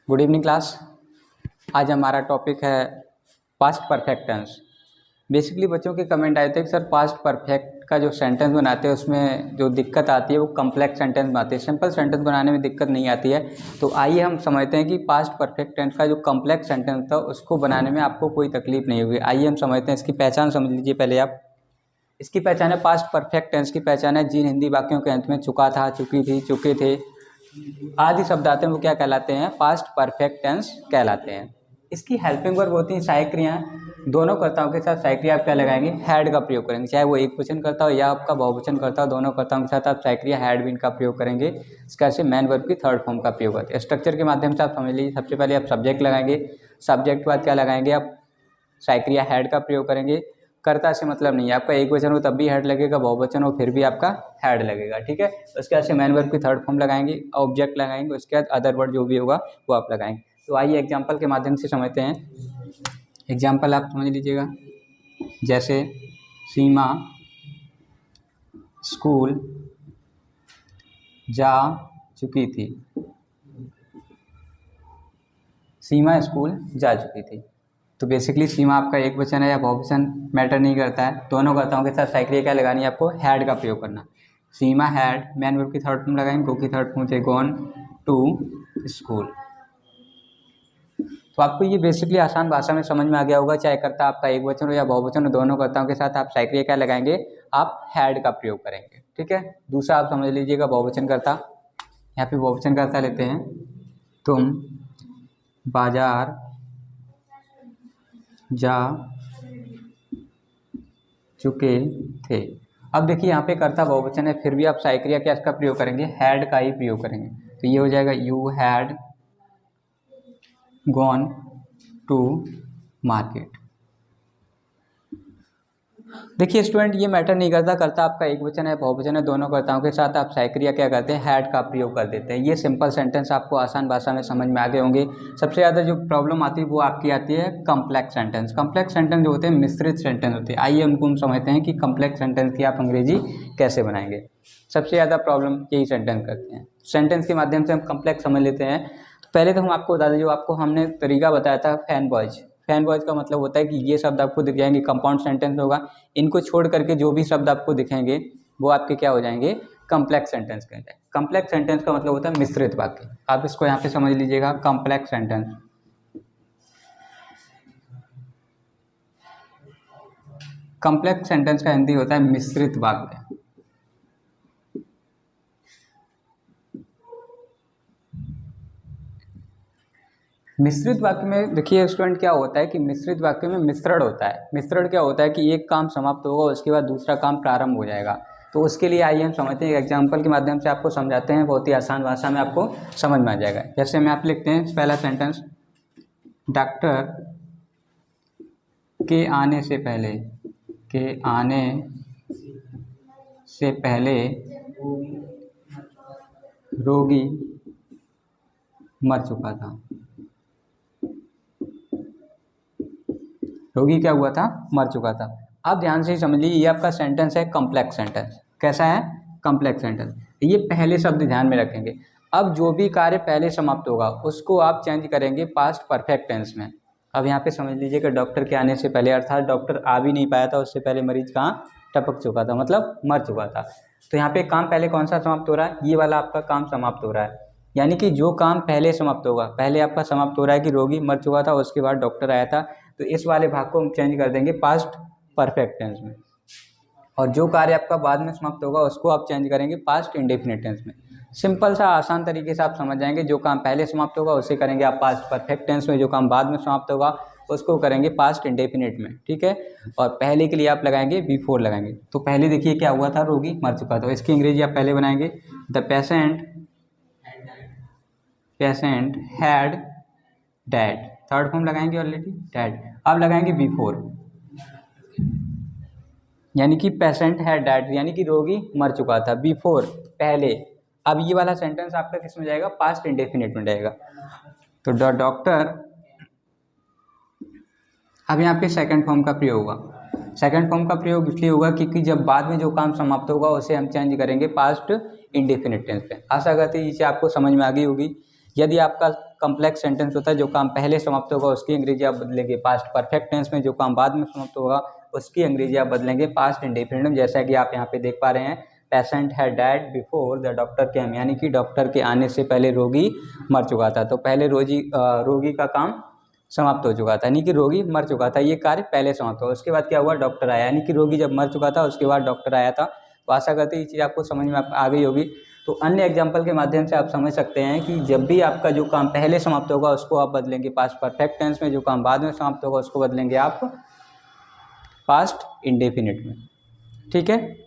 Good evening class. आज हमारा topic है पास्ट परफेक्ट टेंस। बेसिकली बच्चों के कमेंट आए थे कि सर पास्ट परफेक्ट का जो सेंटेंस बनाते हैं उसमें जो दिक्कत आती है वो कम्प्लेक्स सेंटेंस बनाते हैं, सिंपल सेंटेंस बनाने में दिक्कत नहीं आती है। तो आइए हम समझते हैं कि पास्ट परफेक्ट टेंस का जो कम्प्लेक्स सेंटेंस था उसको बनाने में आपको कोई तकलीफ नहीं होगी। आइए हम समझते हैं, इसकी पहचान समझ लीजिए पहले आप। इसकी पहचान है, पास्ट परफेक्ट टेंस की पहचान है जिन हिंदी वाक्यों के अंत में चुका था, चुकी थी, चुके थे आदि शब्द आते हैं वो क्या कहलाते हैं? पास्ट परफेक्ट टेंस कहलाते हैं। इसकी हेल्पिंग वर्ब होती हैं सहायक क्रियाएं। दोनों कर्ताओं के साथ सहायक क्रिया आप क्या लगाएंगे? हैड का प्रयोग करेंगे, चाहे वो एक वचन करता हो या आपका बहुवचन करता हो, दोनों कर्ताओं के साथ आप सहायक क्रिया हैड बीन का प्रयोग करेंगे। इसका से मेन वर्ब की थर्ड फॉर्म का प्रयोग करते हैं। स्ट्रक्चर के माध्यम से आप समझ लीजिए, सबसे पहले आप सब्जेक्ट लगाएंगे, सब्जेक्ट के बाद क्या लगाएंगे? आप सहायक क्रिया हैड का प्रयोग करेंगे। कर्ता से मतलब नहीं है, आपका एक वचन हो तब भी हेड लगेगा, बहुवचन हो फिर भी आपका हेड लगेगा, ठीक है। उसके बाद से मेन वर्ब की थर्ड फॉर्म लगाएंगे, ऑब्जेक्ट लगाएंगे, उसके बाद अदर वर्ड जो भी होगा वो आप लगाएंगे। तो आइए एग्जांपल के माध्यम से समझते हैं। एग्जांपल आप समझ लीजिएगा, जैसे सीमा स्कूल जा चुकी थी। सीमा स्कूल जा चुकी थी। तो बेसिकली सीमा आपका एक वचन है या बहुवचन मैटर नहीं करता है, दोनों कर्ताओं के साथ सहायक क्रिया क्या लगानी है? आपको हैड का प्रयोग करना। सीमा हैड, मेन वर्ब की थर्ड फॉर्म लगाएंगे, गो की थर्ड फॉर्म से गॉन टू स्कूल। तो आपको ये बेसिकली आसान भाषा में समझ में आ गया होगा, चाहे कर्ता आपका एक वचन हो या बहुवचन हो, दोनों कर्ताओं के साथ आप सहायक क्रिया क्या लगाएंगे? आप हैड का प्रयोग करेंगे, ठीक है। दूसरा आप समझ लीजिएगा बहुवचन कर्ता। यहाँ पे बहुवचन कर्ता लेते हैं, तुम बाजार जा चुके थे। अब देखिए यहाँ पे कर्ता बहुवचन है, फिर भी आप सहायक क्रिया क्या इसका प्रयोग करेंगे? हैड का ही प्रयोग करेंगे। तो ये हो जाएगा you had gone to market. देखिए स्टूडेंट, ये मैटर नहीं करता कर्ता आपका एक वचन है बहुवचन है, दोनों कर्ताओं के साथ आप सहायक क्रिया क्या करते हैं? हैड का प्रयोग कर देते हैं। ये सिंपल सेंटेंस आपको आसान भाषा में समझ में आ गए होंगे। सबसे ज़्यादा जो प्रॉब्लम आती है वो आपकी आती है कम्प्लेक्स सेंटेंस। कम्प्लेक्स सेंटेंस जो होते हैं मिश्रित सेंटेंस होते हैं। आइए हम समझते हैं कि कम्प्लेक्स सेंटेंस की आप अंग्रेजी कैसे बनाएंगे। सबसे ज़्यादा प्रॉब्लम यही सेंटेंस करते हैं। सेंटेंस के माध्यम से हम कम्प्लेक्स समझ लेते हैं। पहले तो हम आपको बता दें, जो आपको हमने तरीका बताया था फैन बॉयज। फैन बॉयज का मतलब होता है कि ये शब्द आपको दिख जाएंगे, कंपाउंड सेंटेंस होगा, इनको छोड़ करके जो भी शब्द आपको दिखेंगे वो आपके क्या हो जाएंगे? कम्प्लेक्स सेंटेंस कहते हैं। कम्प्लेक्स सेंटेंस का मतलब होता है मिश्रित वाक्य। आप इसको यहाँ पे समझ लीजिएगा, कम्प्लेक्स सेंटेंस। कम्प्लेक्स सेंटेंस का हिंदी होता है मिश्रित वाक्य। मिश्रित वाक्य में देखिए स्टूडेंट, क्या होता है कि मिश्रित वाक्य में मिश्रण होता है। मिश्रण क्या होता है कि एक काम समाप्त होगा उसके बाद दूसरा काम प्रारंभ हो जाएगा। तो उसके लिए आइए हम समझते हैं, एक एग्जाम्पल के माध्यम से आपको समझाते हैं, बहुत ही आसान भाषा में आपको समझ में आ जाएगा। जैसे में आप लिखते हैं पहला सेंटेंस, डॉक्टर के आने से पहले, के आने से पहले रोगी मर चुका था। रोगी क्या हुआ था? मर चुका था। आप ध्यान से समझ लीजिए, ये आपका सेंटेंस है कम्प्लेक्स सेंटेंस। कैसा है? Complex sentence. ये पहले शब्द ध्यान में रखेंगे। अब जो भी कार्य पहले समाप्त होगा उसको आप चेंज करेंगे पास्ट परफेक्ट टेंस में। अब यहाँ पे समझ लीजिए कि डॉक्टर के आने से पहले, अर्थात डॉक्टर आ भी नहीं पाया था, उससे पहले मरीज कहाँ टपक चुका था, मतलब मर चुका था। तो यहाँ पे काम पहले कौन सा समाप्त हो रहा है? ये वाला आपका काम समाप्त हो रहा है। यानी कि जो काम पहले समाप्त होगा, पहले आपका समाप्त हो रहा है कि रोगी मर चुका था, उसके बाद डॉक्टर आया था, तो इस वाले भाग को हम चेंज कर देंगे पास्ट परफेक्ट टेंस में। और जो कार्य आपका बाद में समाप्त होगा उसको आप चेंज करेंगे पास्ट इंडेफिनिट टेंस में। सिंपल सा आसान तरीके से आप समझ जाएंगे। जो काम पहले समाप्त होगा उसे करेंगे आप पास्ट परफेक्ट टेंस में, जो काम बाद में समाप्त होगा उसको करेंगे पास्ट इंडेफिनिट में, ठीक है। और पहले के लिए आप लगाएंगे बिफोर लगाएंगे। तो पहले देखिए क्या हुआ था, रोगी मर चुका था, इसकी अंग्रेजी आप पहले बनाएंगे, the patient had dad. Third form लगाएंगे ऑलरेडी, डैड। अब लगाएंगे बिफोर, यानी कि पेशेंट है डैड, यानी कि रोगी मर चुका था। बिफोर पहले। अब ये वाला सेंटेंस आपका किस में जाएगा? पास्ट इंडेफिनिट में जाएगा। तो द डॉक्टर, अब यहाँ पे सेकंड फॉर्म का प्रयोग होगा। सेकंड फॉर्म का प्रयोग इसलिए होगा क्योंकि जब बाद में जो काम समाप्त होगा उसे हम चेंज करेंगे पास्ट इंडेफिनिट टेंस पे। आशा करते हैं इसे आपको समझ में आ गई होगी। यदि आपका कम्प्लेक्स सेंटेंस होता है, जो काम पहले समाप्त होगा उसकी अंग्रेजी आप बदलेंगे पास्ट परफेक्ट टेंस में, जो काम बाद में समाप्त होगा उसकी अंग्रेजी आप बदलेंगे पास्ट इंडेफिनिट में। जैसा कि आप यहाँ पे देख पा रहे हैं, पेशेंट है डैड बिफोर द डॉक्टर केम, यानी कि डॉक्टर के आने से पहले रोगी मर चुका था। तो पहले रोगी का काम समाप्त हो चुका था, यानी कि रोगी मर चुका था, ये कार्य पहले समाप्त हुआ। उसके बाद क्या हुआ, डॉक्टर आया, यानी कि रोगी जब मर चुका था उसके बाद डॉक्टर आया था। तो आशा करते हैं ये चीज़ आपको समझ में आ गई होगी। तो अन्य एग्जाम्पल के माध्यम से आप समझ सकते हैं कि जब भी आपका जो काम पहले समाप्त होगा उसको आप बदलेंगे पास्ट परफेक्ट टेंस में, जो काम बाद में समाप्त होगा उसको बदलेंगे आप पास्ट इंडेफिनिट में। ठीक है।